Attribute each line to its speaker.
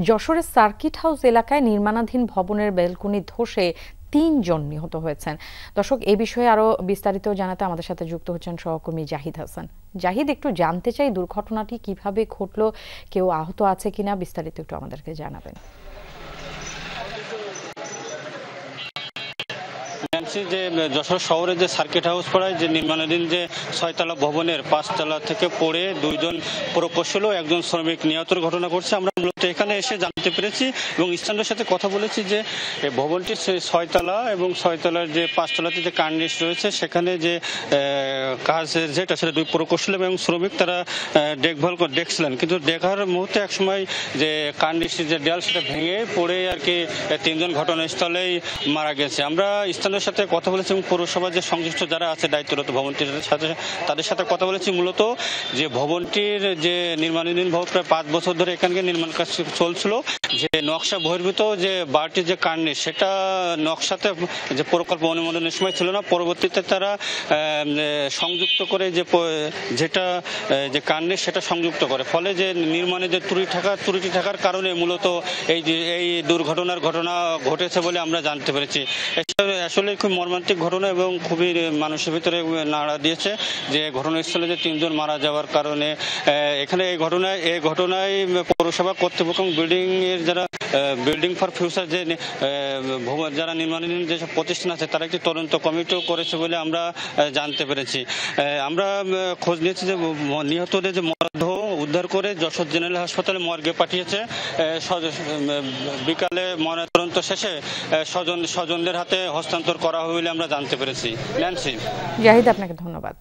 Speaker 1: যশোরের circuit house এলাকায় নির্মাণাধীন ভবনের ব্যালকনি ধসে ৩ জন নিহত হয়েছেন। দর্শক, এই বিষয়ে আরো বিস্তারিত জানাতে আমাদের সাথে যুক্ত হচ্ছেন সহকর্মী জাহিদ হাসান। জাহিদ, একটু জানতে চাই দুর্ঘটনাটি কিভাবে ঘটলো, কেউ আহত আছে কিনা, বিস্তারিত একটু আমাদেরকে জানাবেন।
Speaker 2: যে যশোর শহরে যে সার্কিট হাউস পাড়ায় যে নির্মাণাধীন যে ৬তলা ভবনের ৫ তলা থেকে পড়ে ২ জন প্রকৌশল ও একজন শ্রমিক নিহতের ঘটনা ঘটছে। আমরা মূলত এখানে এসে জানতে পেরেছি এবং স্থানীয়দের সাথে কথা বলেছি যে ভবনটির ৬ তলা এবং ৬ তলার যে ৫ তলাতে যে কার্নিশ রয়েছে সেখানে যে কাজের যেটা সেটা ২ প্রকৌশল এবং শ্রমিক তারা দেখছিলেন, কিন্তু দেখার মুহূর্তে একসময় যে কার্নিশের যে দেয়াল সেটা ভেঙে পড়ে আর কি ৩ জন ঘটনাস্থলেই মারা গেছে। আমরা স্থানীয়দের সাথে কথা বলেছি এবং পৌরসভার যে সংশ্লিষ্ট যারা আছে দায়িত্বরত ভবনটির সাথে তাদের সাথে কথা বলেছি। মূলত যে ভবনটির যে নির্মাণাধীন ভবন প্রায় ৫ বছর ধরে এখানকার নির্মাণ কাজ চলছিল, যে নকশা বহির্ভূত যে বাড়িটির যে কার্নিশ সেটা নকশাতে যে প্রকল্প অনুমোদনের সময় ছিল না, পরবর্তীতে তারা সংযুক্ত করে যেটা যে কার্নিশ সেটা সংযুক্ত করে, ফলে যে নির্মাণে যে ত্রুটি থাকার কারণে মূলত এই দুর্ঘটনা ঘটেছে বলে আমরা জানতে পেরেছি। আসলে খুব মর্মান্তিক ঘটনা এবং খুবই মানুষের ভিতরে নাড়া দিয়েছে যে ঘটনাস্থলে যে ৩ জন মারা যাওয়ার কারণে এখানে এই ঘটনায় পৌরসভা কর্তৃপক্ষ বিল্ডিং এর যারা বিল্ডিং ফর ফিউচার যে যারা নির্মাণাধীন যেসব প্রতিষ্ঠান আছে তারা একটি তদন্ত কমিটিও করেছে বলে আমরা জানতে পেরেছি। আমরা খোঁজ নিয়েছি যে নিহতদের যে মরদেহ উদ্ধার করে যশোর জেনারেল হাসপাতালে মর্গে পাঠিয়েছে। বিকালে ময়নাতদন্ত শেষে স্বজনদের হাতে হস্তান্তর করা হবে বলে আমরা জানতে পেরেছি। ন্যান্সি।
Speaker 1: জাহিদ, আপনাকে ধন্যবাদ।